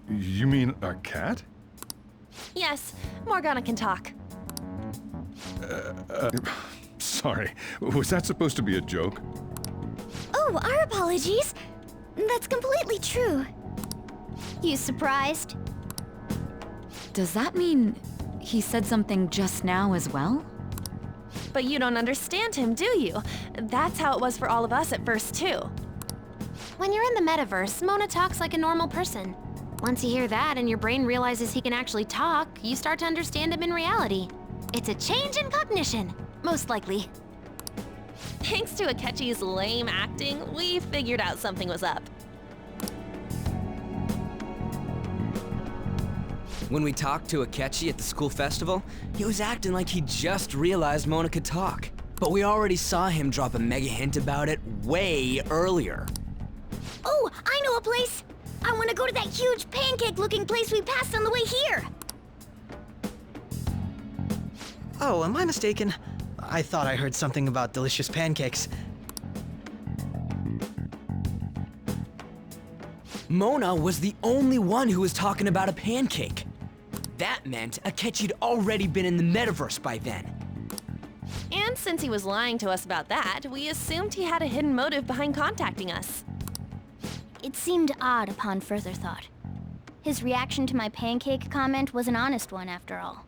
You mean a cat? Yes, Morgana can talk. Sorry, was that supposed to be a joke? Oh, our apologies. That's completely true. You surprised? Does that mean he said something just now as well? But you don't understand him, do you? That's how it was for all of us at first, too. When you're in the metaverse, Mona talks like a normal person. Once you hear that and your brain realizes he can actually talk, you start to understand him in reality. It's a change in cognition, most likely. Thanks to Akechi's lame acting, we figured out something was up. When we talked to Akechi at the school festival, he was acting like he just realized Mona could talk. But we already saw him drop a mega hint about it way earlier. Oh, I know a place! I want to go to that huge pancake-looking place we passed on the way here! Oh, am I mistaken? I thought I heard something about delicious pancakes. Mona was the only one who was talking about a pancake. That meant Akechi'd already been in the metaverse by then. And since he was lying to us about that, we assumed he had a hidden motive behind contacting us. It seemed odd upon further thought. His reaction to my pancake comment was an honest one, after all.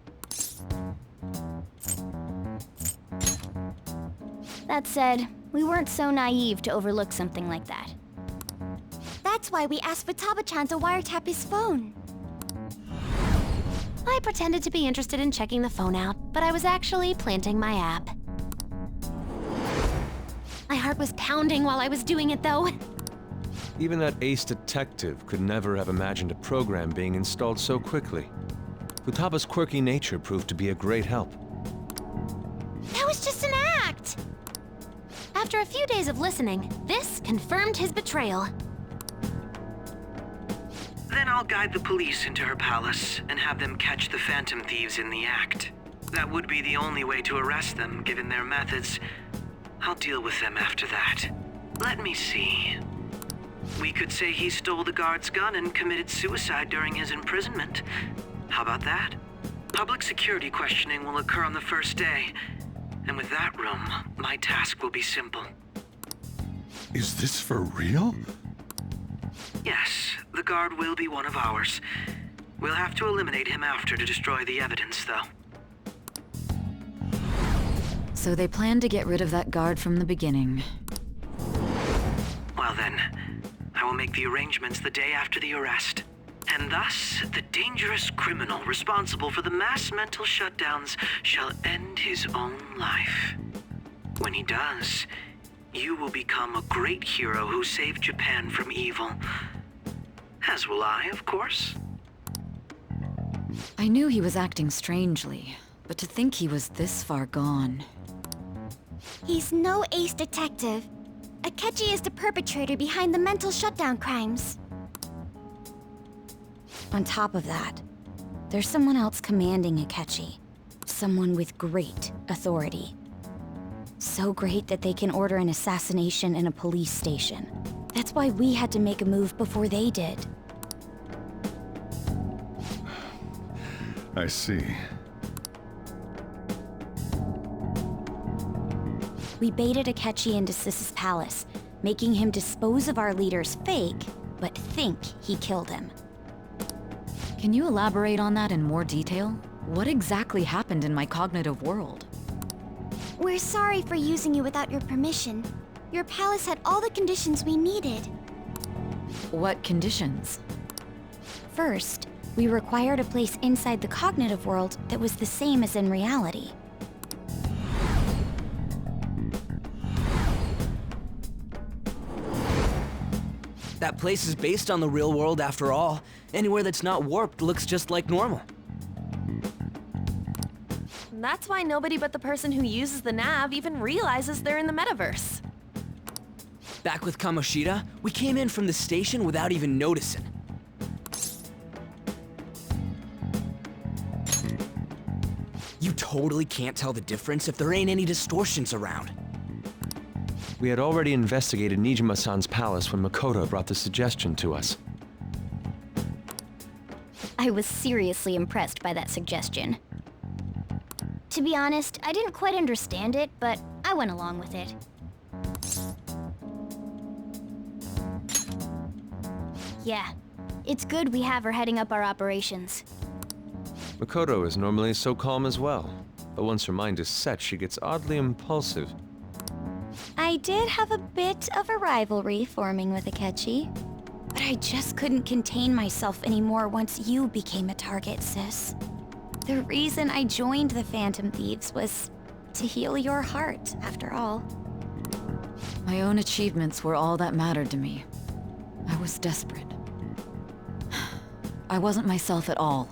That said, we weren't so naive to overlook something like that. That's why we asked Futaba-chan to wiretap his phone. I pretended to be interested in checking the phone out, but I was actually planting my app. My heart was pounding while I was doing it, though. Even that ace detective could never have imagined a program being installed so quickly. Futaba's quirky nature proved to be a great help. That was just an act! After a few days of listening, this confirmed his betrayal. Then I'll guide the police into her palace and have them catch the Phantom Thieves in the act. That would be the only way to arrest them, given their methods. I'll deal with them after that. Let me see. We could say he stole the guard's gun and committed suicide during his imprisonment. How about that? Public security questioning will occur on the first day. And with that room, my task will be simple. Is this for real? Yes, the guard will be one of ours. We'll have to eliminate him after to destroy the evidence, though. So they planned to get rid of that guard from the beginning. Well then, I will make the arrangements the day after the arrest. And thus, the dangerous criminal responsible for the mass mental shutdowns shall end his own life. When he does, you will become a great hero who saved Japan from evil. As will I, of course. I knew he was acting strangely, but to think he was this far gone. He's no ace detective. Akechi is the perpetrator behind the mental shutdown crimes. On top of that, there's someone else commanding Akechi. Someone with great authority. So great that they can order an assassination in a police station. That's why we had to make a move before they did. I see. We baited Akechi into Sis's palace, making him dispose of our leader's fake, but think he killed him. Can you elaborate on that in more detail? What exactly happened in my cognitive world? We're sorry for using you without your permission. Your palace had all the conditions we needed. What conditions? First, we required a place inside the cognitive world that was the same as in reality. That place is based on the real world after all. Anywhere that's not warped looks just like normal. That's why nobody but the person who uses the nav even realizes they're in the metaverse. Back with Kamoshida, we came in from the station without even noticing. You totally can't tell the difference if there ain't any distortions around. We had already investigated Nijima-san's palace when Makoto brought the suggestion to us. I was seriously impressed by that suggestion. To be honest, I didn't quite understand it, but I went along with it. Yeah, it's good we have her heading up our operations. Makoto is normally so calm as well, but once her mind is set, she gets oddly impulsive. I did have a bit of a rivalry forming with Akechi, but I just couldn't contain myself anymore once you became a target, sis. The reason I joined the Phantom Thieves was to heal your heart, after all. My own achievements were all that mattered to me. I was desperate. I wasn't myself at all.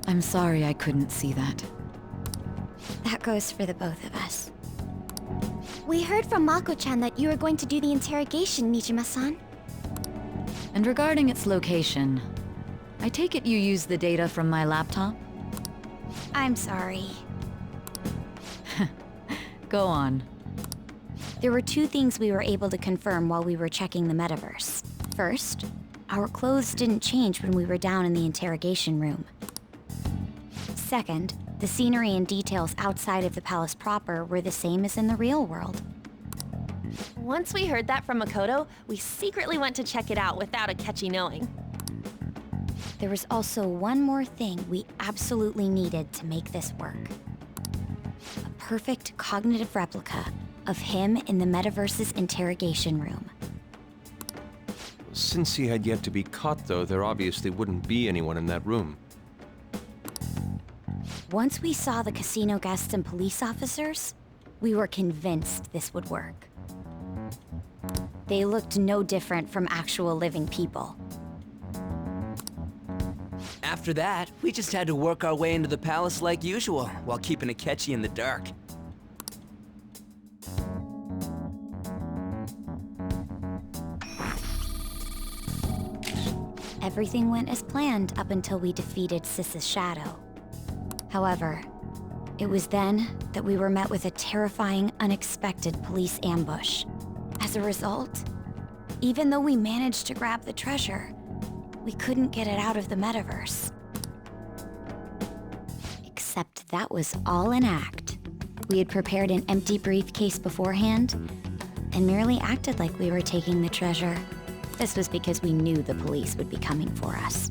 I'm sorry I couldn't see that. That goes for the both of us. We heard from Mako-chan that you were going to do the interrogation, Nijima-san. And regarding its location, I take it you used the data from my laptop? I'm sorry. Go on. There were two things we were able to confirm while we were checking the metaverse. First, our clothes didn't change when we were down in the interrogation room. Second, the scenery and details outside of the palace proper were the same as in the real world. Once we heard that from Makoto, we secretly went to check it out without Akechi knowing. There was also one more thing we absolutely needed to make this work. A perfect cognitive replica of him in the metaverse's interrogation room. Since he had yet to be caught, though, there obviously wouldn't be anyone in that room. Once we saw the casino guests and police officers, we were convinced this would work. They looked no different from actual living people. After that, we just had to work our way into the palace like usual, while keeping Akechi in the dark. Everything went as planned up until we defeated Sis's shadow. However, it was then that we were met with a terrifying, unexpected police ambush. As a result, even though we managed to grab the treasure, we couldn't get it out of the metaverse. Except that was all an act. We had prepared an empty briefcase beforehand and merely acted like we were taking the treasure. This was because we knew the police would be coming for us.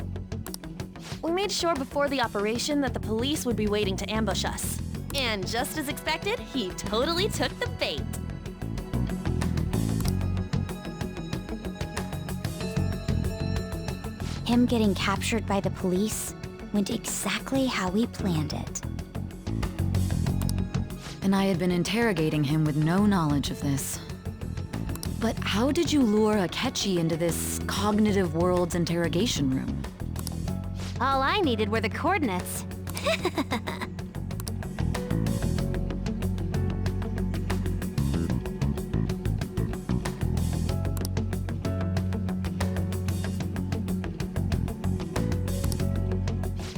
We made sure before the operation that the police would be waiting to ambush us. And just as expected, he totally took the bait. Him getting captured by the police went exactly how we planned it. And I had been interrogating him with no knowledge of this. But how did you lure Akechi into this cognitive world's interrogation room? All I needed were the coordinates.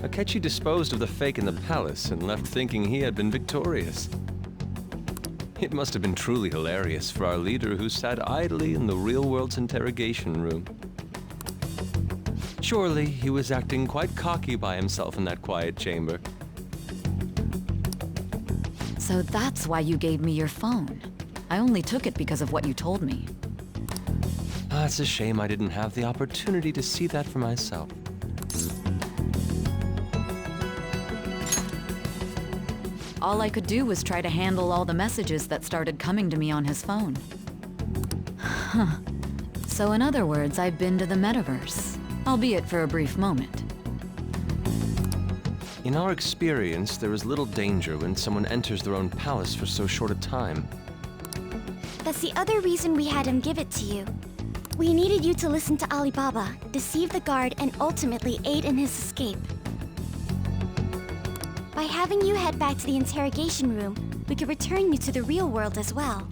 Akechi disposed of the fake in the palace and left thinking he had been victorious. It must have been truly hilarious for our leader who sat idly in the real world's interrogation room. Surely he was acting quite cocky by himself in that quiet chamber. So that's why you gave me your phone. I only took it because of what you told me. It's a shame I didn't have the opportunity to see that for myself. All I could do was try to handle all the messages that started coming to me on his phone. Huh. So in other words, I've been to the metaverse, albeit for a brief moment. In our experience, there is little danger when someone enters their own palace for so short a time. That's the other reason we had him give it to you. We needed you to listen to Alibaba, deceive the guard, and ultimately aid in his escape. By having you head back to the interrogation room, we could return you to the real world as well.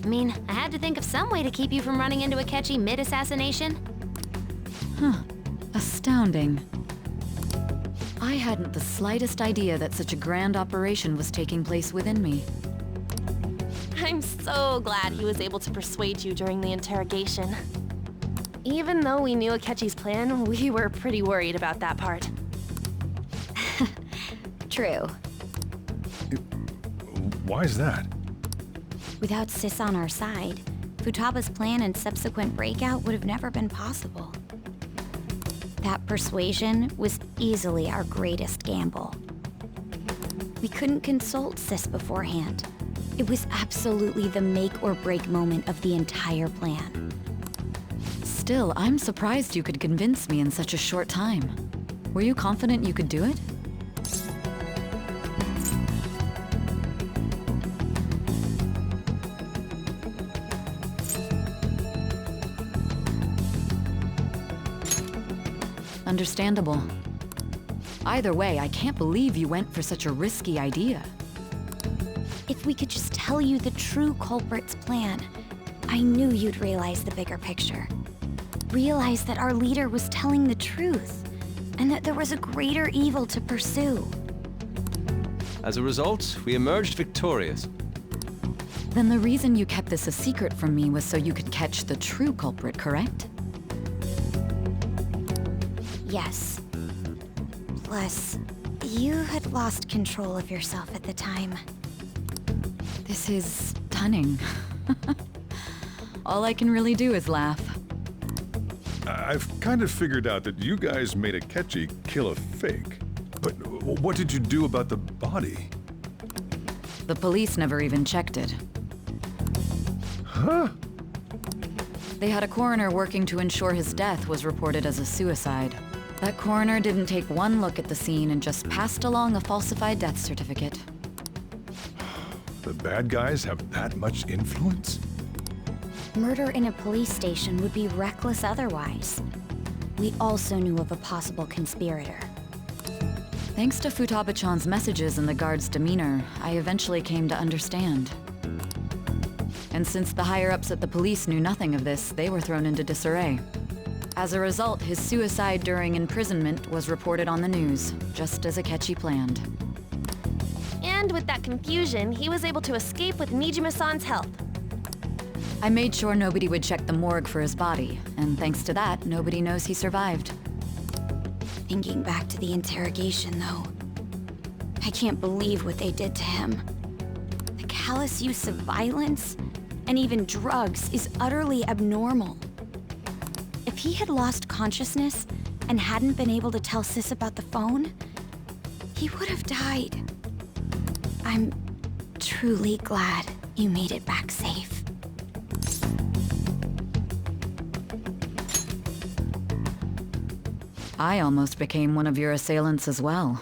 I mean, I had to think of some way to keep you from running into Akechi mid-assassination. Huh. Astounding. I hadn't the slightest idea that such a grand operation was taking place within me. I'm so glad he was able to persuade you during the interrogation. Even though we knew Akechi's plan, we were pretty worried about that part. True. Why is that? Without Sis on our side, Futaba's plan and subsequent breakout would have never been possible. That persuasion was easily our greatest gamble. We couldn't consult Sis beforehand. It was absolutely the make or break moment of the entire plan. Still, I'm surprised you could convince me in such a short time. Were you confident you could do it? Understandable. Either way, I can't believe you went for such a risky idea. If we could just tell you the true culprit's plan, I knew you'd realize the bigger picture. Realize that our leader was telling the truth, and that there was a greater evil to pursue. As a result, we emerged victorious. Then the reason you kept this a secret from me was so you could catch the true culprit, correct? Yes. Plus, you had lost control of yourself at the time. This is stunning. All I can really do is laugh. I've kind of figured out that you guys made Akechi kill a fake. But what did you do about the body? The police never even checked it. Huh? They had a coroner working to ensure his death was reported as a suicide. That coroner didn't take one look at the scene and just passed along a falsified death certificate. The bad guys have that much influence? Murder in a police station would be reckless otherwise. We also knew of a possible conspirator. Thanks to Futaba-chan's messages and the guard's demeanor, I eventually came to understand. And since the higher-ups at the police knew nothing of this, they were thrown into disarray. As a result, his suicide during imprisonment was reported on the news, just as Akechi planned. And with that confusion, he was able to escape with Nijima-san's help. I made sure nobody would check the morgue for his body, and thanks to that, nobody knows he survived. Thinking back to the interrogation, though, I can't believe what they did to him. The callous use of violence, and even drugs, is utterly abnormal. If he had lost consciousness and hadn't been able to tell Sis about the phone, he would have died. I'm truly glad you made it back safe. I almost became one of your assailants as well.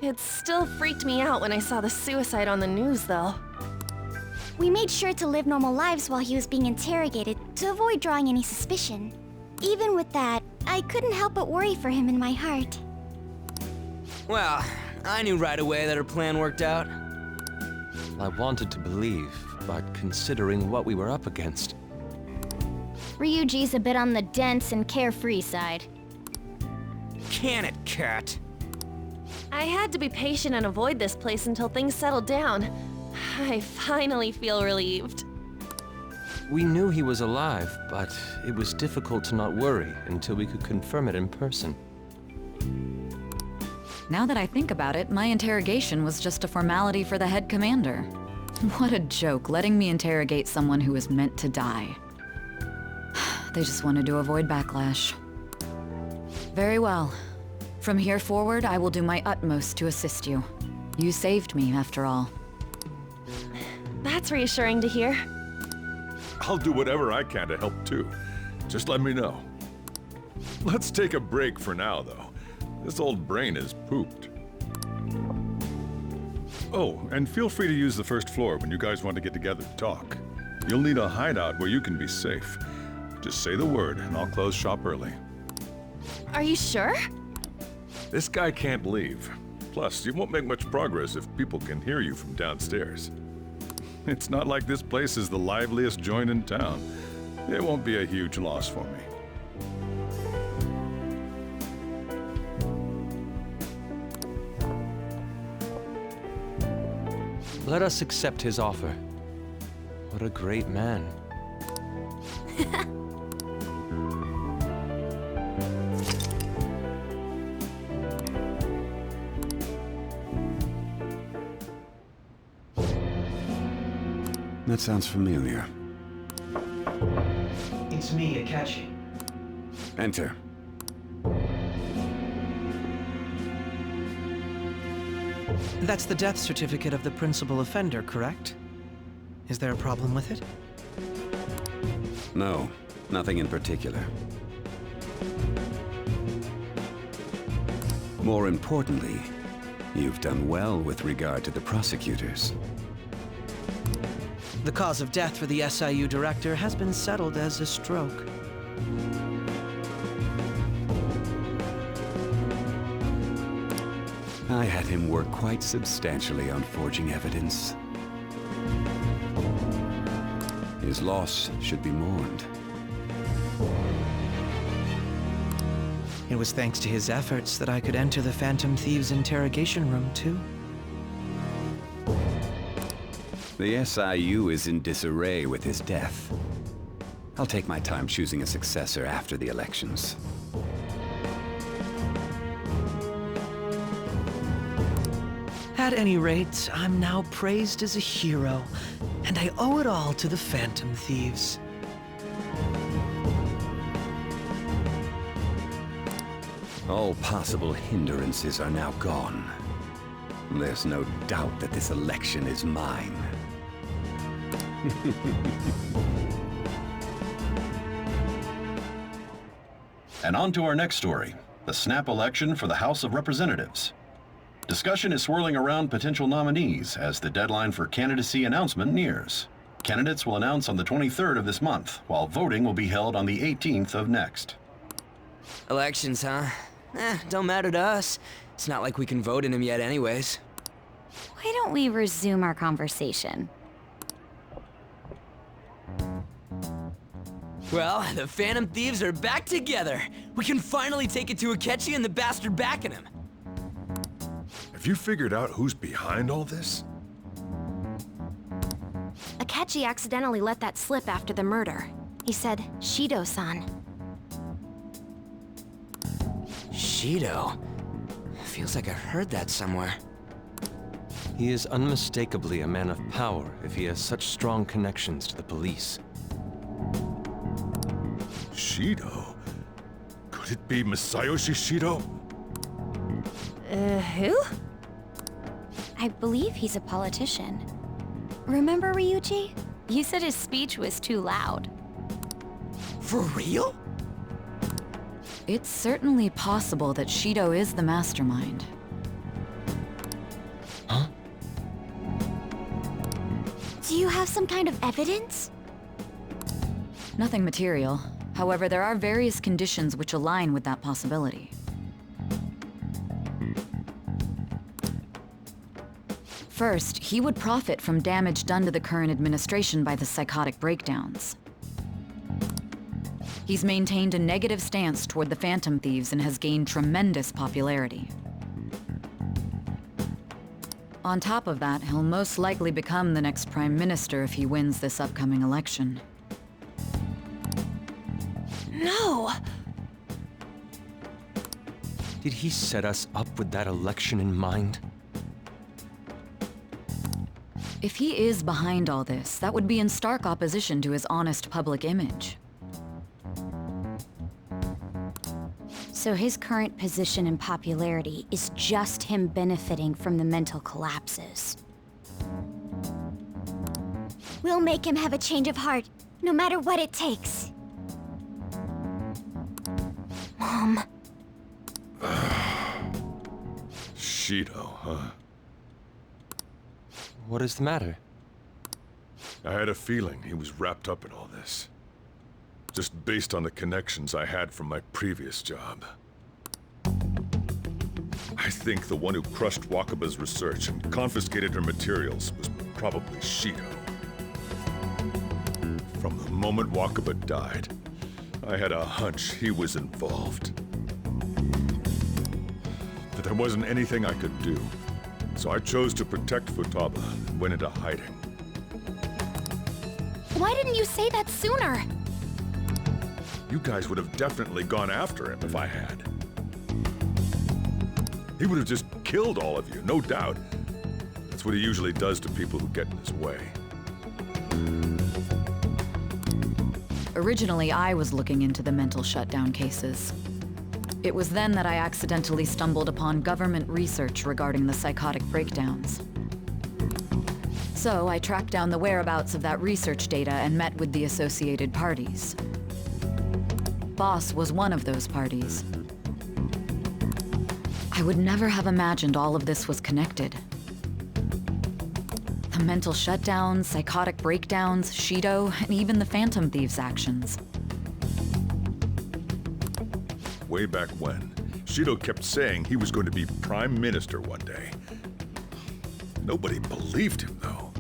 It still freaked me out when I saw the suicide on the news, though. We made sure to live normal lives while he was being interrogated to avoid drawing any suspicion. Even with that, I couldn't help but worry for him in my heart. Well, I knew right away that her plan worked out. I wanted to believe, but considering what we were up against. Ryuji's a bit on the dense and carefree side. Can it, Cat? I had to be patient and avoid this place until things settled down. I finally feel relieved. We knew he was alive, but it was difficult to not worry until we could confirm it in person. Now that I think about it, my interrogation was just a formality for the head commander. What a joke, letting me interrogate someone who was meant to die. They just wanted to avoid backlash. Very well. From here forward, I will do my utmost to assist you. You saved me, after all. That's reassuring to hear. I'll do whatever I can to help too. Just let me know. Let's take a break for now, though. This old brain is pooped. Oh, and feel free to use the first floor when you guys want to get together to talk. You'll need a hideout where you can be safe. Just say the word, and I'll close shop early. Are you sure? This guy can't leave. Plus, you won't make much progress if people can hear you from downstairs. It's not like this place is the liveliest joint in town. It won't be a huge loss for me. Let us accept his offer. What a great man. That sounds familiar. It's me, Akechi. Enter. That's the death certificate of the principal offender, correct? Is there a problem with it? No, nothing in particular. More importantly, you've done well with regard to the prosecutors. The cause of death for the SIU director has been settled as a stroke. I had him work quite substantially on forging evidence. His loss should be mourned. It was thanks to his efforts that I could enter the Phantom Thieves' interrogation room, too. The SIU is in disarray with his death. I'll take my time choosing a successor after the elections. At any rate, I'm now praised as a hero, and I owe it all to the Phantom Thieves. All possible hindrances are now gone. There's no doubt that this election is mine. And on to our next story, the snap election for the House of Representatives. Discussion is swirling around potential nominees as the deadline for candidacy announcement nears. Candidates will announce on the 23rd of this month, while voting will be held on the 18th of next. Elections, huh? Don't matter to us. It's not like we can vote in them yet anyways. Why don't we resume our conversation? Well, the Phantom Thieves are back together. We can finally take it to Akechi and the bastard backing him. Have you figured out who's behind all this? Akechi accidentally let that slip after the murder. He said, Shido-san. Shido? Feels like I heard that somewhere. He is unmistakably a man of power if he has such strong connections to the police. Shido? Could it be Masayoshi Shido? Who? I believe he's a politician. Remember, Ryuji? You said his speech was too loud. For real? It's certainly possible that Shido is the mastermind. Huh? Do you have some kind of evidence? Nothing material. However, there are various conditions which align with that possibility. First, he would profit from damage done to the current administration by the psychotic breakdowns. He's maintained a negative stance toward the Phantom Thieves and has gained tremendous popularity. On top of that, he'll most likely become the next Prime Minister if he wins this upcoming election. No! Did he set us up with that election in mind? If he is behind all this, that would be in stark opposition to his honest public image. So his current position and popularity is just him benefiting from the mental collapses. We'll make him have a change of heart, no matter what it takes. Mom. Shido, huh? What is the matter? I had a feeling he was wrapped up in all this. Just based on the connections I had from my previous job. I think the one who crushed Wakaba's research and confiscated her materials was probably Shido. From the moment Wakaba died, I had a hunch he was involved. But there wasn't anything I could do, so I chose to protect Futaba and went into hiding. Why didn't you say that sooner? You guys would have definitely gone after him if I had. He would have just killed all of you, no doubt. That's what he usually does to people who get in his way. Originally, I was looking into the mental shutdown cases. It was then that I accidentally stumbled upon government research regarding the psychotic breakdowns. So I tracked down the whereabouts of that research data and met with the associated parties. Boss was one of those parties. I would never have imagined all of this was connected. The mental shutdowns, psychotic breakdowns, Shido, and even the Phantom Thieves' actions. Way back when, Shido kept saying he was going to be Prime Minister one day. Nobody believed him, though.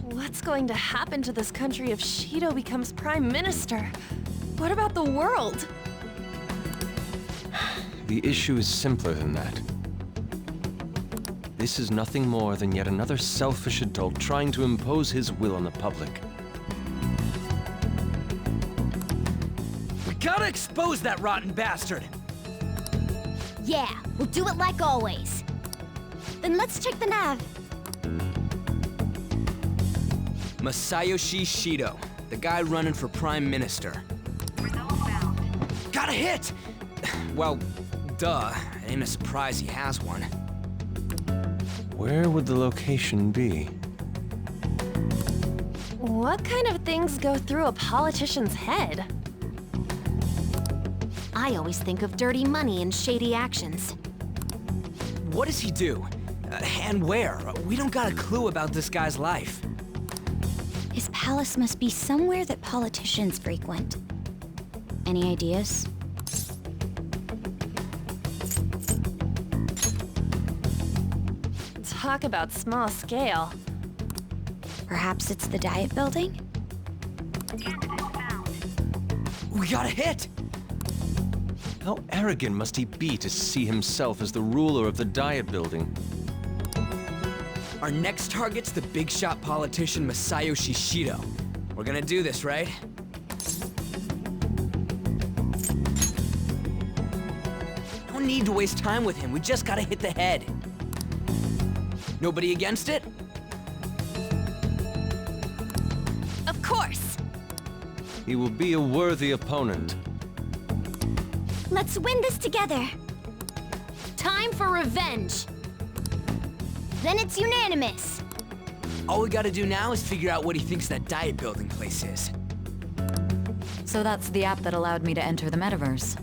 What's going to happen to this country if Shido becomes Prime Minister? What about the world? The issue is simpler than that. This is nothing more than yet another selfish adult trying to impose his will on the public. We gotta expose that rotten bastard! Yeah, we'll do it like always. Then let's check the nav. Masayoshi Shido, the guy running for Prime Minister. Got a hit! Well, duh. It ain't a surprise he has one. Where would the location be? What kind of things go through a politician's head? I always think of dirty money and shady actions. What does he do? And where? We don't got a clue about this guy's life. His palace must be somewhere that politicians frequent. Any ideas? Talk about small scale. Perhaps it's the Diet Building? We got a hit! How arrogant must he be to see himself as the ruler of the Diet Building? Our next target's the big shot politician Masayoshi Shido. We're gonna do this, right? No need to waste time with him. We just gotta hit the head. Nobody against it? Of course! He will be a worthy opponent. Let's win this together. Time for revenge! Then it's unanimous. All we gotta do now is figure out what he thinks that Diet Building place is. So that's the app that allowed me to enter the metaverse.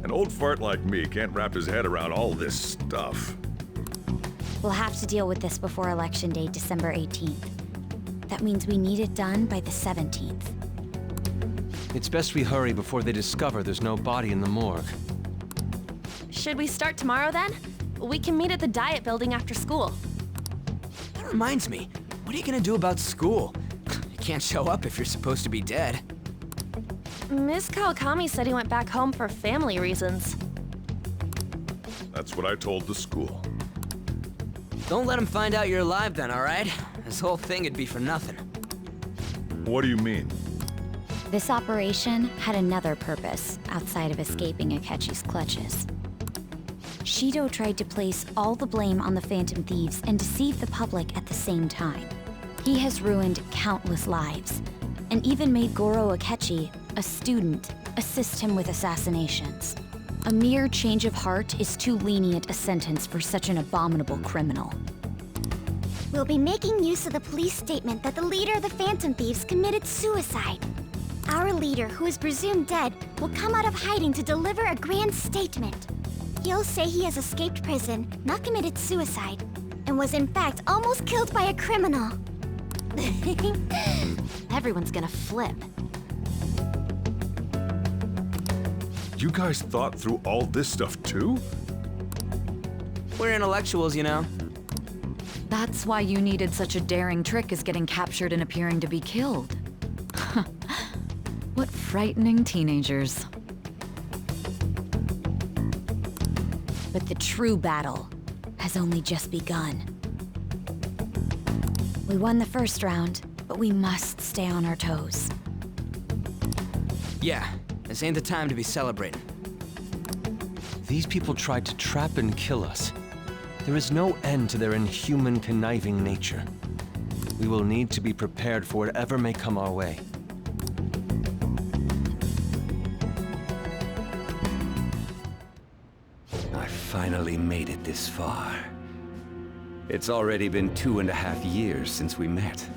An old fart like me can't wrap his head around all this stuff. We'll have to deal with this before Election Day, December 18th. That means we need it done by the 17th. It's best we hurry before they discover there's no body in the morgue. Should we start tomorrow then? We can meet at the Diet Building after school. That reminds me, what are you gonna do about school? You can't show up if you're supposed to be dead. Ms. Kawakami said he went back home for family reasons. That's what I told the school. Don't let him find out you're alive then, alright? This whole thing would be for nothing. What do you mean? This operation had another purpose outside of escaping Akechi's clutches. Shido tried to place all the blame on the Phantom Thieves and deceive the public at the same time. He has ruined countless lives, and even made Goro Akechi, a student, assist him with assassinations. A mere change of heart is too lenient a sentence for such an abominable criminal. We'll be making use of the police statement that the leader of the Phantom Thieves committed suicide. Our leader, who is presumed dead, will come out of hiding to deliver a grand statement. He'll say he has escaped prison, not committed suicide, and was in fact almost killed by a criminal. Everyone's gonna flip. You guys thought through all this stuff too? We're intellectuals, you know. That's why you needed such a daring trick as getting captured and appearing to be killed. What frightening teenagers. But the true battle has only just begun. We won the first round, but we must stay on our toes. Yeah, this ain't the time to be celebrating. These people tried to trap and kill us. There is no end to their inhuman, conniving nature. We will need to be prepared for whatever may come our way. finally made it this far. It's already been 2.5 years since we met.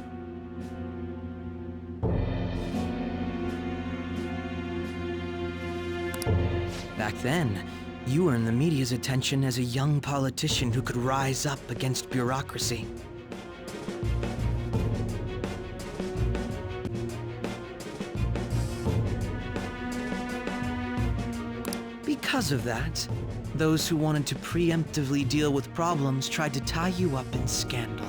Back then, you earned the media's attention as a young politician who could rise up against bureaucracy. Because of that, those who wanted to preemptively deal with problems tried to tie you up in scandal.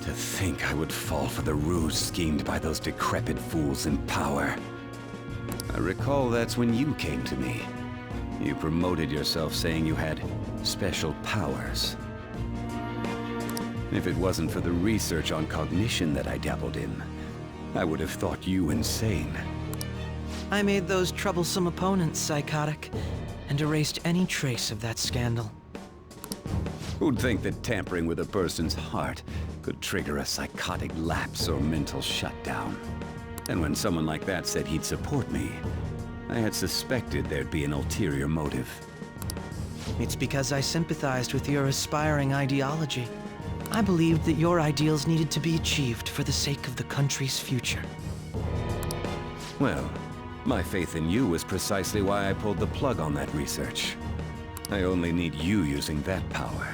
To think I would fall for the ruse schemed by those decrepit fools in power. I recall that's when you came to me. You promoted yourself saying you had special powers. If it wasn't for the research on cognition that I dabbled in, I would have thought you insane. I made those troublesome opponents psychotic, and erased any trace of that scandal. Who'd think that tampering with a person's heart could trigger a psychotic lapse or mental shutdown? And when someone like that said he'd support me, I had suspected there'd be an ulterior motive. It's because I sympathized with your aspiring ideology. I believed that your ideals needed to be achieved for the sake of the country's future. Well, my faith in you was precisely why I pulled the plug on that research. I only need you using that power.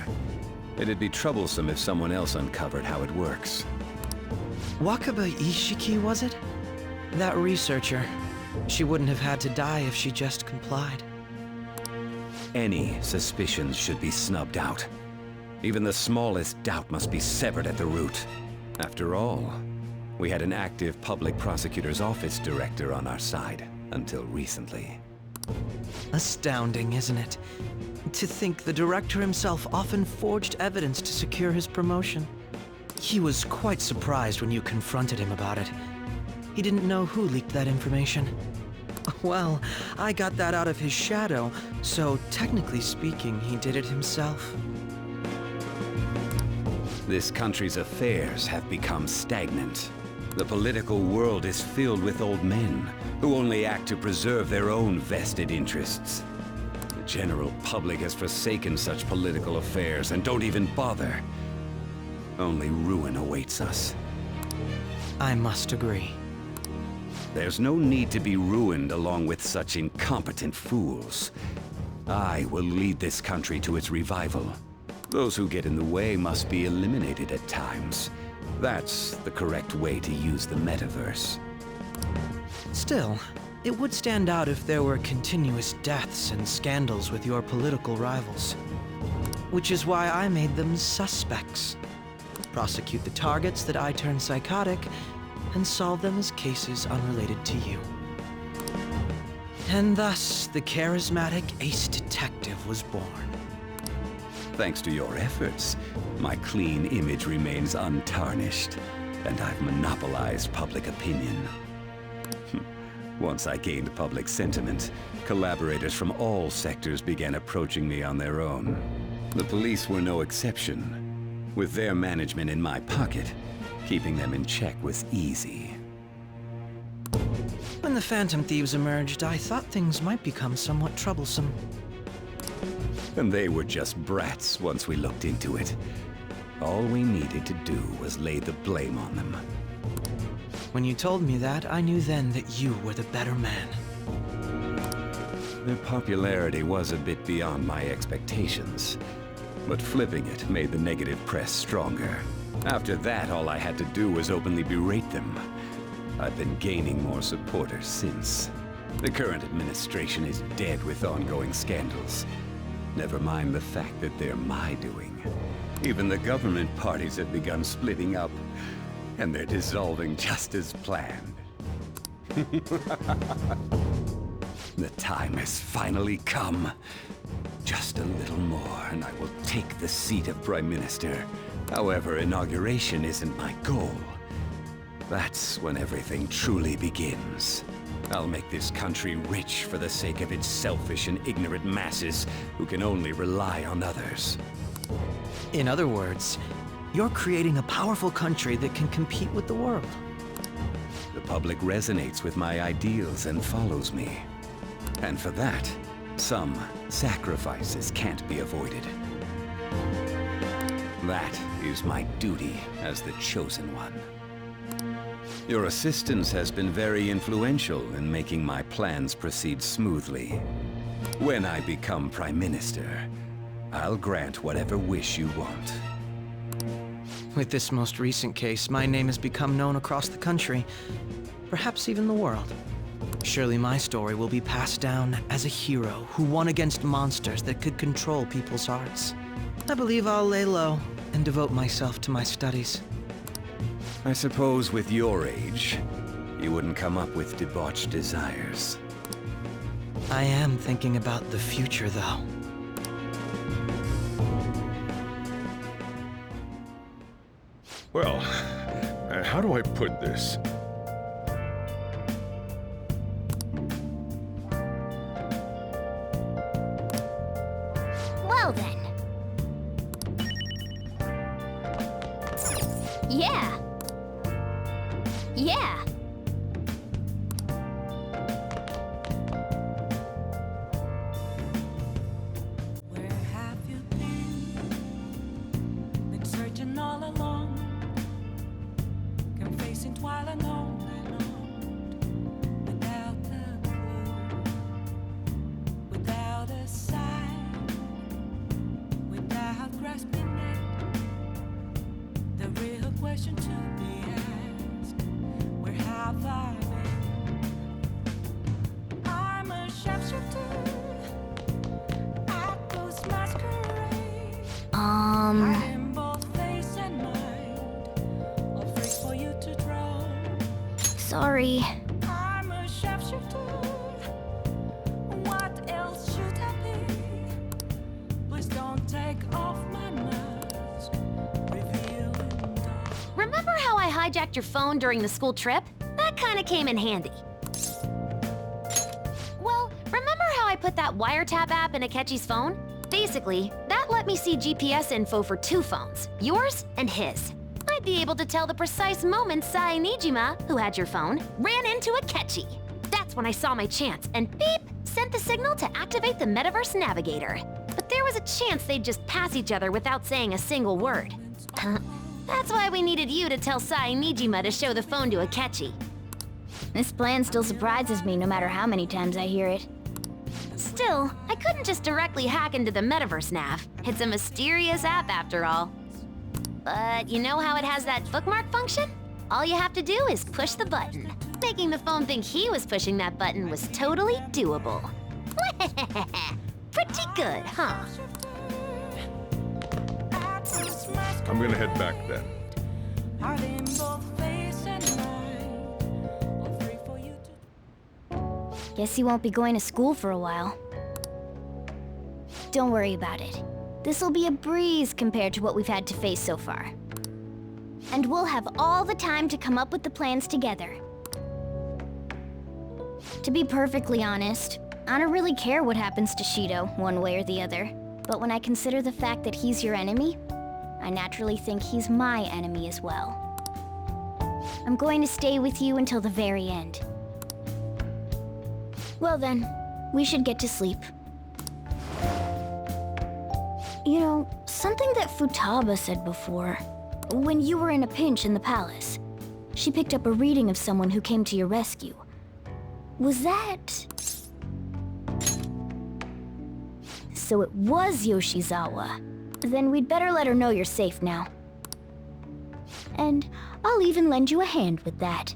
It'd be troublesome if someone else uncovered how it works. Wakaba Ishiki, was it? That researcher. She wouldn't have had to die if she just complied. Any suspicions should be snubbed out. Even the smallest doubt must be severed at the root. After all, we had an active public prosecutor's office director on our side until recently. Astounding, isn't it? To think the director himself often forged evidence to secure his promotion. He was quite surprised when you confronted him about it. He didn't know who leaked that information. Well, I got that out of his shadow, so technically speaking, he did it himself. This country's affairs have become stagnant. The political world is filled with old men who only act to preserve their own vested interests. The general public has forsaken such political affairs and don't even bother. Only ruin awaits us. I must agree. There's no need to be ruined along with such incompetent fools. I will lead this country to its revival. Those who get in the way must be eliminated at times. That's the correct way to use the metaverse. Still, it would stand out if there were continuous deaths and scandals with your political rivals. Which is why I made them suspects. Prosecute the targets that I turn psychotic, and solve them as cases unrelated to you. And thus, the charismatic ace detective was born. Thanks to your efforts, my clean image remains untarnished, and I've monopolized public opinion. Once I gained public sentiment, collaborators from all sectors began approaching me on their own. The police were no exception. With their management in my pocket, keeping them in check was easy. When the Phantom Thieves emerged, I thought things might become somewhat troublesome. And they were just brats once we looked into it. All we needed to do was lay the blame on them. When you told me that, I knew then that you were the better man. Their popularity was a bit beyond my expectations, but flipping it made the negative press stronger. After that, all I had to do was openly berate them. I've been gaining more supporters since. The current administration is dead with ongoing scandals. Never mind the fact that they're my doing. Even the government parties have begun splitting up, and they're dissolving just as planned. The time has finally come. Just a little more, and I will take the seat of Prime Minister. However, inauguration isn't my goal. That's when everything truly begins. I'll make this country rich for the sake of its selfish and ignorant masses who can only rely on others. In other words, you're creating a powerful country that can compete with the world. The public resonates with my ideals and follows me. And for that, Some sacrifices can't be avoided. That is my duty as the Chosen One. Your assistance has been very influential in making my plans proceed smoothly. When I become Prime Minister, I'll grant whatever wish you want. With this most recent case, my name has become known across the country, perhaps even the world. Surely my story will be passed down as a hero who won against monsters that could control people's hearts. I believe I'll lay low and devote myself to my studies. I suppose with your age, you wouldn't come up with debauched desires. I am thinking about the future, though. Well, how do I put this? Well then. Yeah. Yeah. Where have you been? Been searching all along, confessing while alone without a clue, without a sign, without grasping it. The real question to be asked: where have I been? I'm a sharpshooter. I'm both face and mind, afraid for you to draw. Sorry. I'm a sharpshooter. What else should I be? Please don't take off my mask. Revealing dark. Remember how I hijacked your phone during the school trip? That kinda came in handy. Well, remember how I put that wiretap app in Akechi's phone? Basically, that let me see GPS info for 2 phones, yours and his. I'd be able to tell the precise moment Sae Nijima, who had your phone, ran into Akechi. That's when I saw my chance, and beep, sent the signal to activate the Metaverse Navigator. But there was a chance they'd just pass each other without saying a single word. That's why we needed you to tell Sae Nijima to show the phone to Akechi. This plan still surprises me no matter how many times I hear it. Still, I couldn't just directly hack into the Metaverse Nav. It's a mysterious app after all. But you know how it has that bookmark function? All you have to do is push the button. Making the phone think he was pushing that button was totally doable. Pretty good, huh? I'm gonna head back then. I'm both face and mind, afraid for you to. Guess you won't be going to school for a while. Don't worry about it. This'll be a breeze compared to what we've had to face so far. And we'll have all the time to come up with the plans together. To be perfectly honest, I don't really care what happens to Shido, one way or the other. But when I consider the fact that he's your enemy, I naturally think he's my enemy as well. I'm going to stay with you until the very end. Well then, we should get to sleep. You know, something that Futaba said before, when you were in a pinch in the palace, she picked up a reading of someone who came to your rescue. Was that... So it was Yoshizawa. Then we'd better let her know you're safe now. And I'll even lend you a hand with that.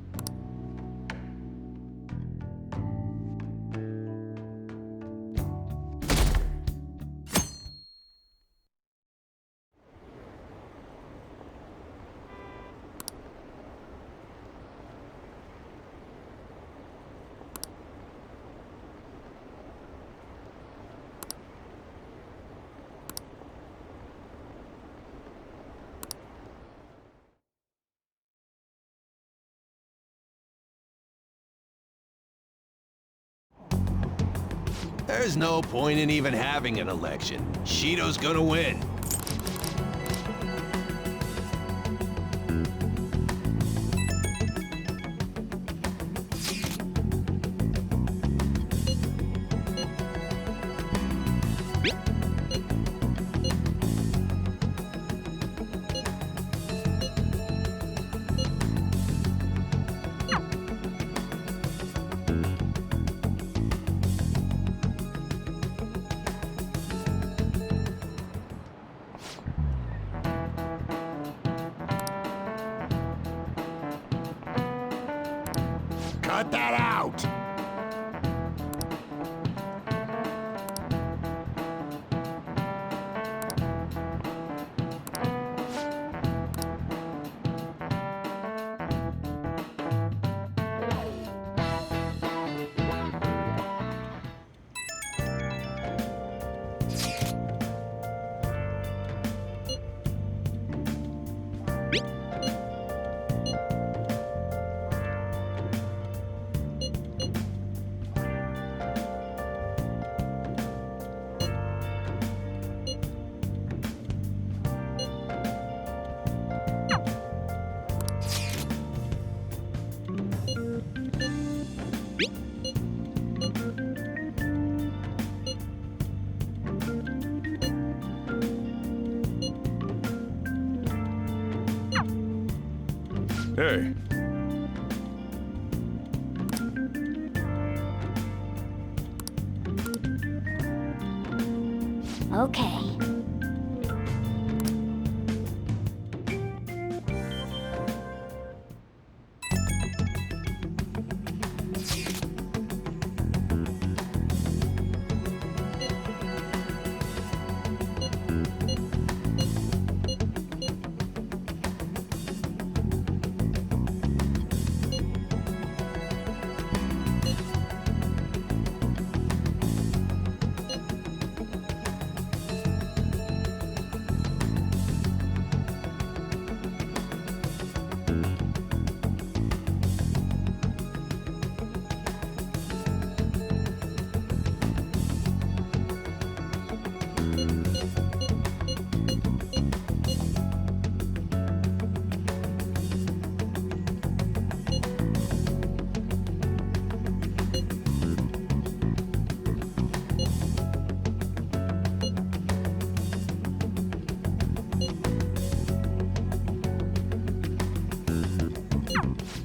There's no point in even having an election. Shido's gonna win. Cut that out! Hey. Okay.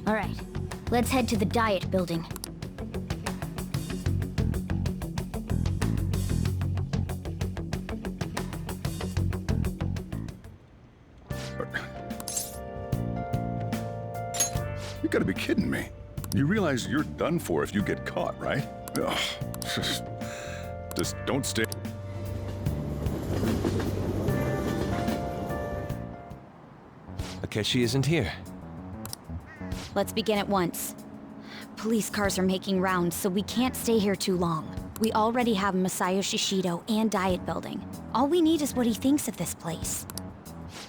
All right, let's head to the Diet Building. You gotta be kidding me. You realize you're done for if you get caught, right? Ugh. Just don't stay. Akechi isn't here. Let's begin at once. Police cars are making rounds, so we can't stay here too long. We already have Masayoshi Shido and Diet Building. All we need is what he thinks of this place.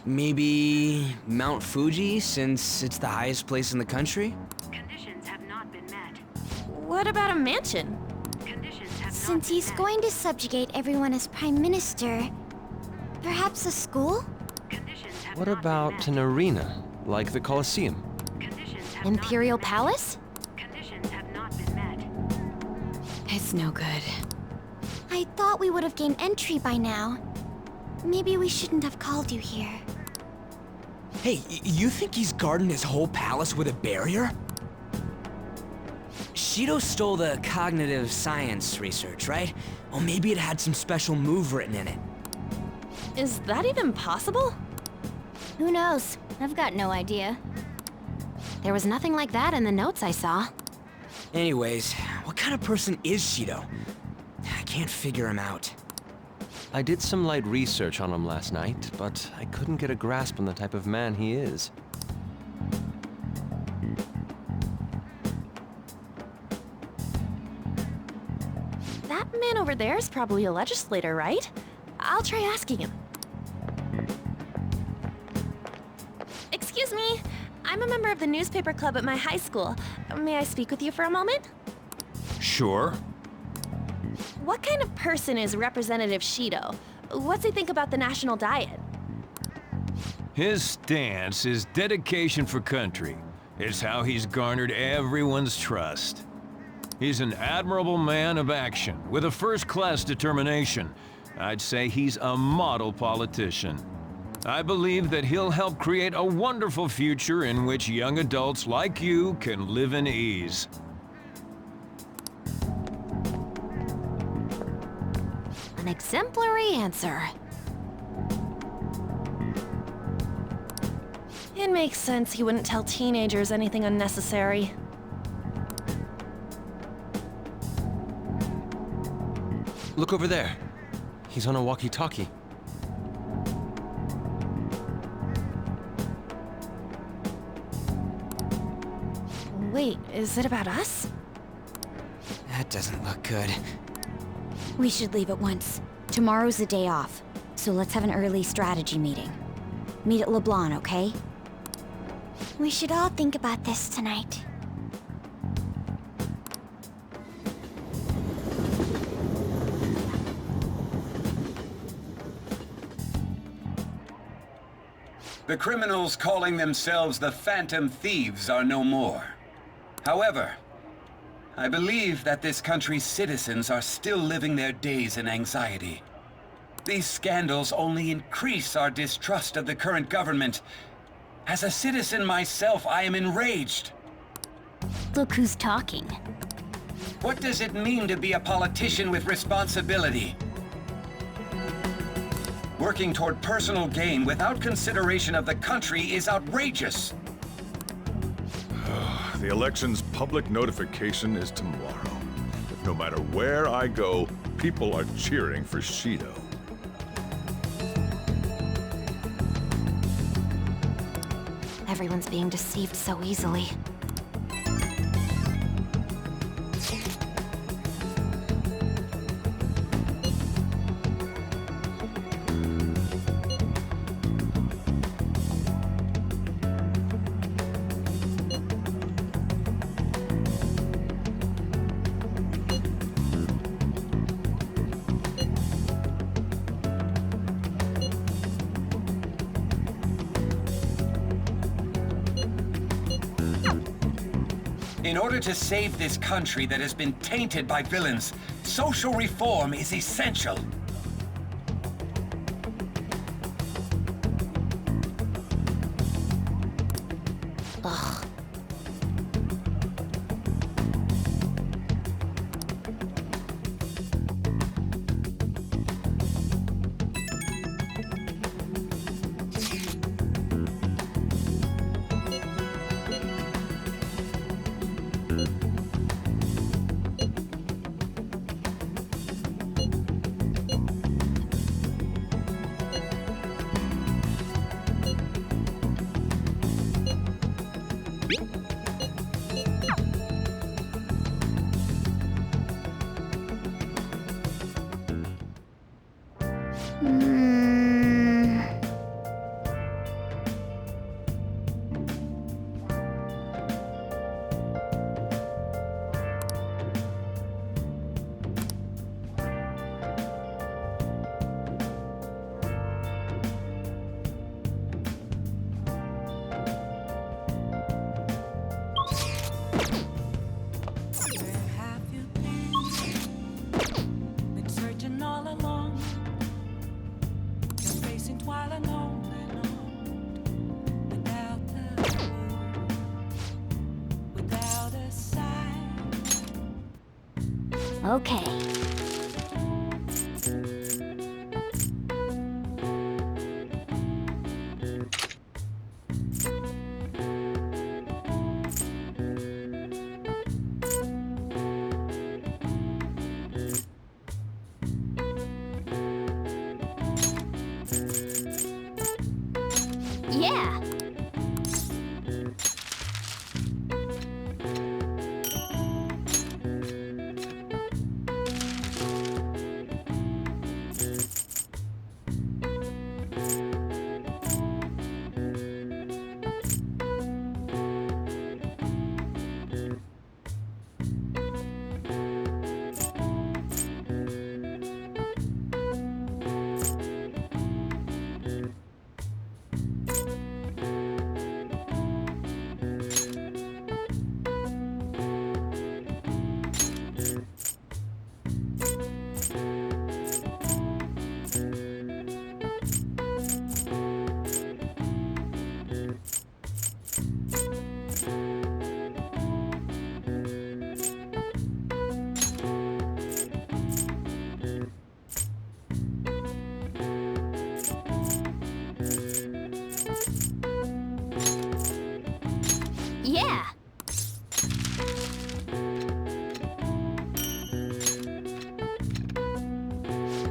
Maybe Mount Fuji, since it's the highest place in the country? Conditions have not been met. What about a mansion? Conditions have Since he's going to subjugate everyone as Prime Minister, perhaps a school? What about an arena, like the Colosseum? Imperial Palace? It's no good. I thought we would have gained entry by now. Maybe we shouldn't have called you here. Hey, you think he's guarding his whole palace with a barrier? Shido stole the cognitive science research, right? Or maybe it had some special move written in it. Is that even possible? Who knows? I've got no idea. There was nothing like that in the notes I saw. Anyways, what kind of person is Shido? I can't figure him out. I did some light research on him last night, but I couldn't get a grasp on the type of man he is. That man over there is probably a legislator, right? I'll try asking him. Excuse me. I'm a member of the newspaper club at my high school. May I speak with you for a moment? Sure. What kind of person is Representative Shido? What's he think about the national diet? His stance is dedication for country. It's how he's garnered everyone's trust. He's an admirable man of action, with a first-class determination. I'd say he's a model politician. I believe that he'll help create a wonderful future in which young adults like you can live in ease. An exemplary answer. It makes sense he wouldn't tell teenagers anything unnecessary. Look over there. He's on a walkie-talkie. Wait, is it about us? That doesn't look good. We should leave at once. Tomorrow's the day off, so let's have an early strategy meeting. Meet at LeBlanc, okay? We should all think about this tonight. The criminals calling themselves the Phantom Thieves are no more. However, I believe that this country's citizens are still living their days in anxiety. These scandals only increase our distrust of the current government. As a citizen myself, I am enraged. Look who's talking. What does it mean to be a politician with responsibility? Working toward personal gain without consideration of the country is outrageous. The election's public notification is tomorrow. No matter where I go, people are cheering for Shido. Everyone's being deceived so easily. In order to save this country that has been tainted by villains, social reform is essential. Ugh. Okay. Yeah!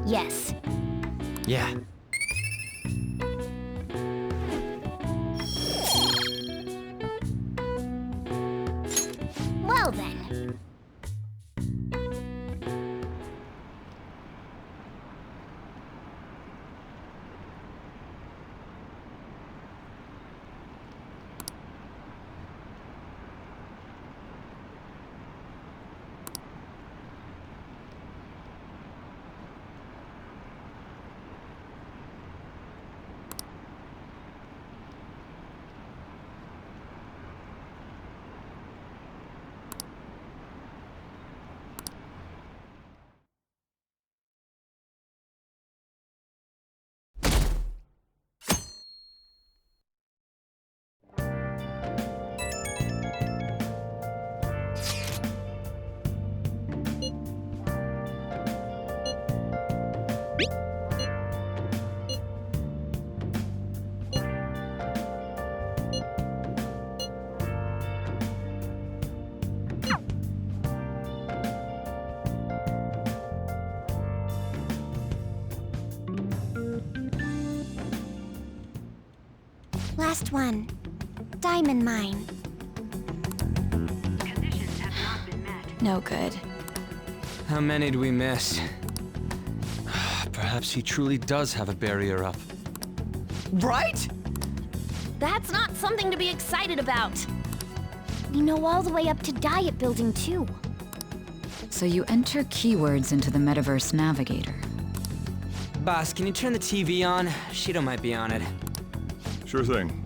Yes. Yeah. Well then. Last one. Diamond mine. Conditions have not been met. No good. How many do we miss? Perhaps he truly does have a barrier up. Right? That's not something to be excited about. We know all the way up to Diet Building, too. So you enter keywords into the Metaverse Navigator. Boss, can you turn the TV on? Shido might be on it. Sure thing.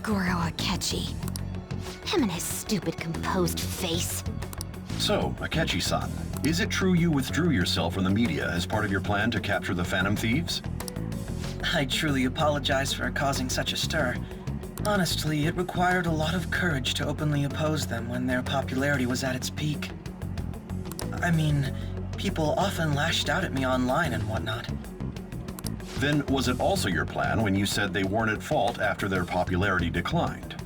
Goro Akechi. Him and his stupid composed face. So, Akechi-san, is it true you withdrew yourself from the media as part of your plan to capture the Phantom Thieves? I truly apologize for causing such a stir. Honestly, it required a lot of courage to openly oppose them when their popularity was at its peak. I mean, people often lashed out at me online and whatnot. Then was it also your plan when you said they weren't at fault after their popularity declined?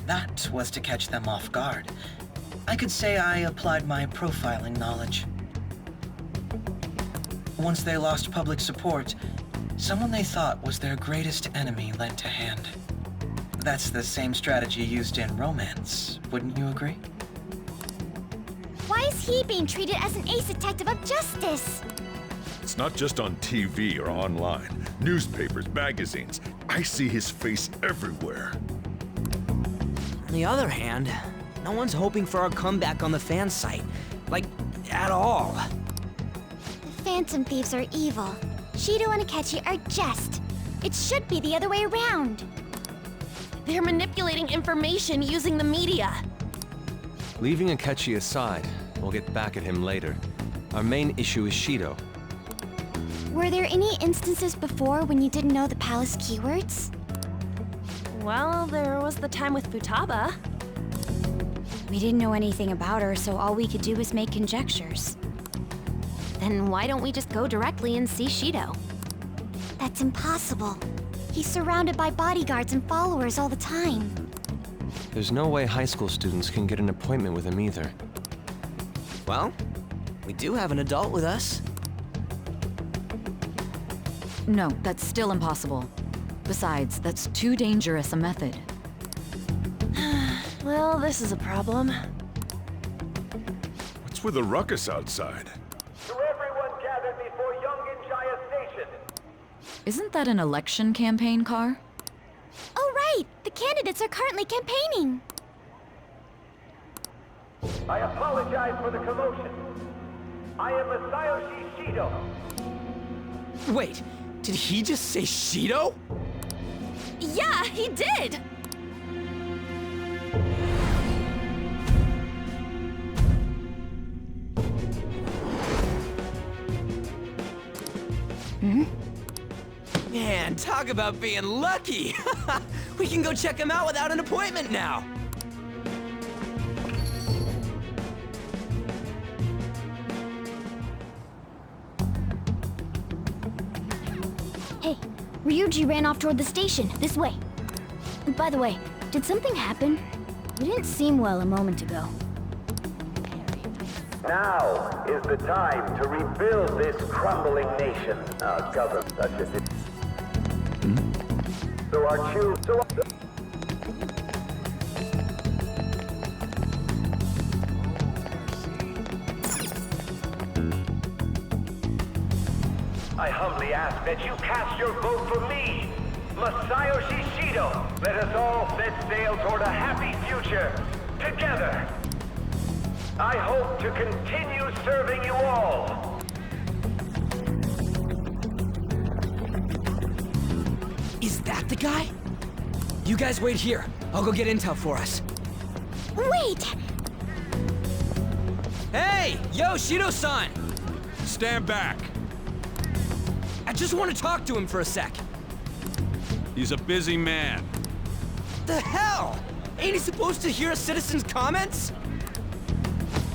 That was to catch them off guard. I could say I applied my profiling knowledge. Once they lost public support, someone they thought was their greatest enemy lent a hand. That's the same strategy used in romance, wouldn't you agree? Why is he being treated as an ace detective of justice? It's not just on TV or online. Newspapers, magazines. I see his face everywhere. On the other hand, no one's hoping for our comeback on the fan site. Like, at all. The Phantom Thieves are evil. Shido and Akechi are just. It should be the other way around. They're manipulating information using the media. Leaving Akechi aside, we'll get back at him later. Our main issue is Shido. Were there any instances before when you didn't know the palace keywords? Well, there was the time with Futaba. We didn't know anything about her, so all we could do was make conjectures. Then why don't we just go directly and see Shido? That's impossible. He's surrounded by bodyguards and followers all the time. There's no way high school students can get an appointment with him either. Well, we do have an adult with us. No, that's still impossible. Besides, that's too dangerous a method. Well, this is a problem. What's with the ruckus outside? To everyone gathered before Yongen-Jaya Station. Isn't that an election campaign car? Oh right! The candidates are currently campaigning! I apologize for the commotion. I am Masayoshi Shido. Wait, did he just say Shido? Yeah, he did! Man, talk about being lucky! We can go check him out without an appointment now! Hey, Ryuji ran off toward the station, this way. By the way, did something happen? You didn't seem well a moment ago. Now is the time to rebuild this crumbling nation. Government such as it. So our I humbly ask that you cast your vote for me, Masayoshi Shido. Let us all set sail toward a happy future, together. I hope to continue serving you all. Is that the guy? You guys wait here. I'll go get intel for us. Wait! Hey! Yo, Shido-san! Stand back. I just want to talk to him for a sec. He's a busy man. The hell? Ain't he supposed to hear a citizen's comments?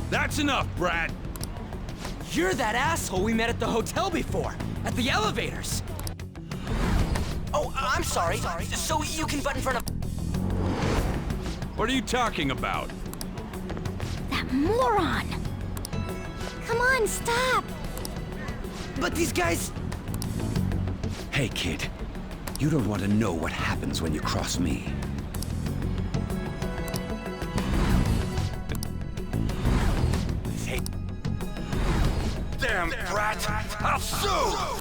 That's enough, Brad. You're that asshole we met at the hotel before, at the elevators. Oh, I'm sorry. So you can butt in front of... What are you talking about? That moron! Come on, stop! But these guys... Hey, kid. You don't want to know what happens when you cross me. Hey. Damn, brat! I'll sue!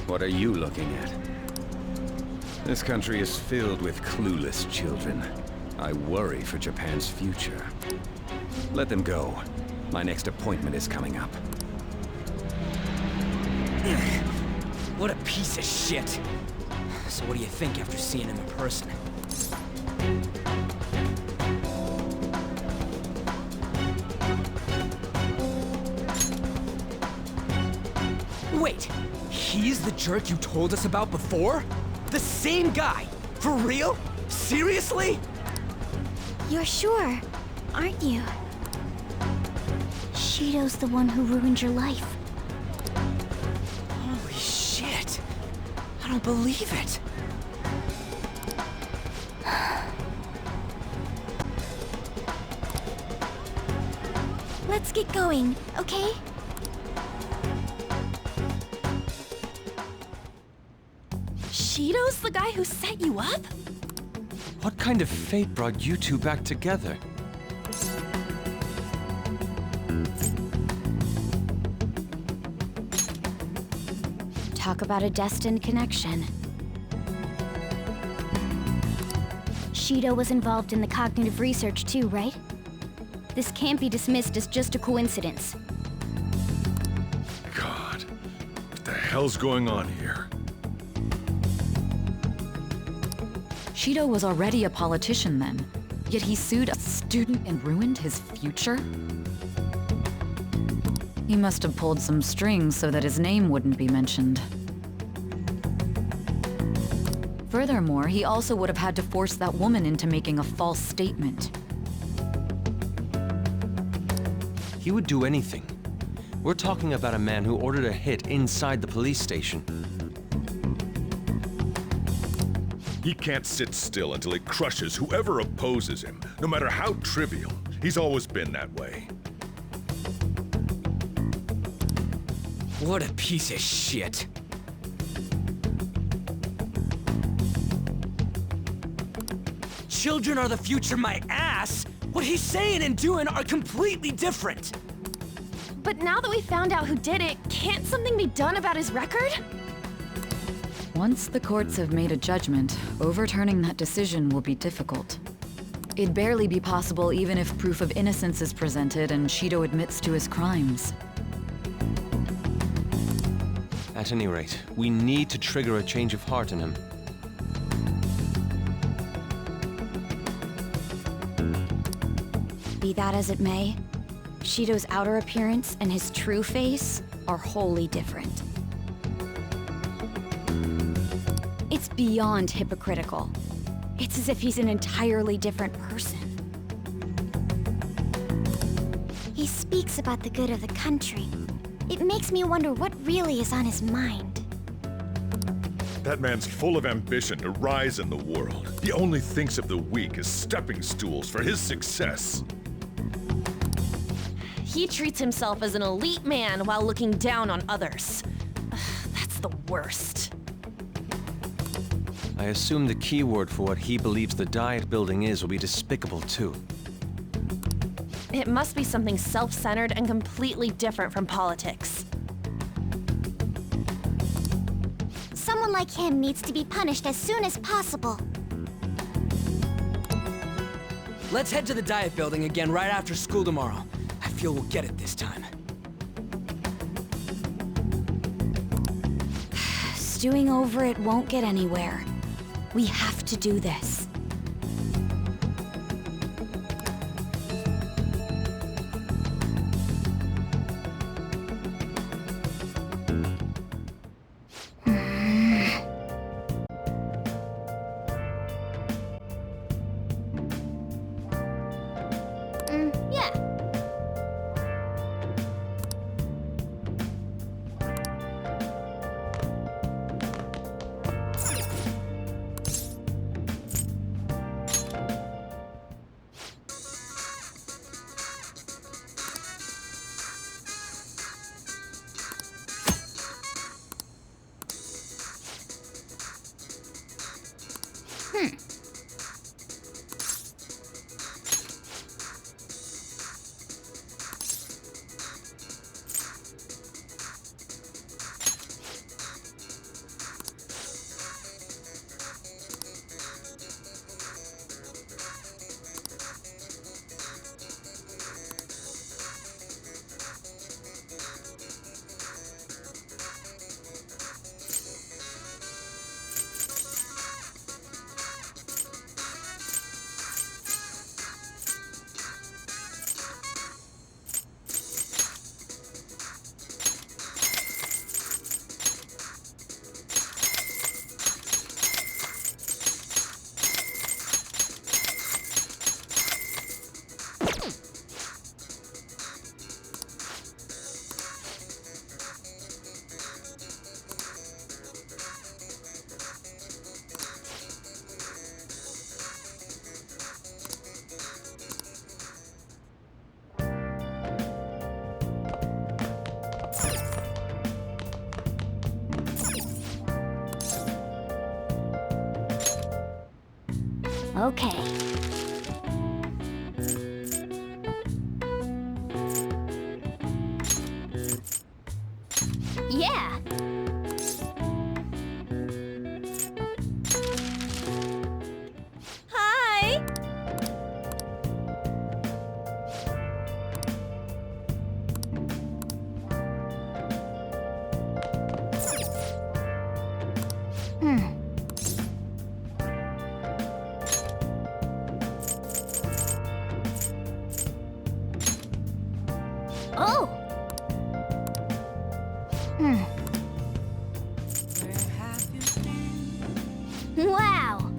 What are you looking at? This country is filled with clueless children. I worry for Japan's future. Let them go. My next appointment is coming up. What a piece of shit. So what do you think after seeing him in person? Wait, he's the jerk you told us about before? The same guy? For real? Seriously? You're sure, aren't you? Shido's the one who ruined your life. Holy shit. I don't believe it. Let's get going, okay? Shido's the guy who set you up? What kind of fate brought you two back together? Talk about a destined connection. Shido was involved in the cognitive research too, right? This can't be dismissed as just a coincidence. God, what the hell's going on here? Shido was already a politician then, yet he sued a student and ruined his future? He must have pulled some strings so that his name wouldn't be mentioned. Furthermore, he also would have had to force that woman into making a false statement. He would do anything. We're talking about a man who ordered a hit inside the police station. He can't sit still until he crushes whoever opposes him, no matter how trivial. He's always been that way. What a piece of shit. Children are the future, my ass! What he's saying and doing are completely different! But now that we found out who did it, can't something be done about his record? Once the courts have made a judgment, overturning that decision will be difficult. It'd barely be possible even if proof of innocence is presented and Shido admits to his crimes. At any rate, we need to trigger a change of heart in him. Be that as it may, Shido's outer appearance and his true face are wholly different. It's beyond hypocritical. It's as if he's an entirely different person. He speaks about the good of the country. It makes me wonder what really is on his mind. That man's full of ambition to rise in the world. He only thinks of the weak as stepping stools for his success. He treats himself as an elite man while looking down on others. That's the worst. I assume the keyword for what he believes the Diet Building is will be despicable too. It must be something self-centered and completely different from politics. Someone like him needs to be punished as soon as possible. Let's head to the Diet Building again right after school tomorrow. I feel we'll get it this time. Stewing over it won't get anywhere. We have to do this. Yeah. Okay. Yeah. Hi! Oh! Wow!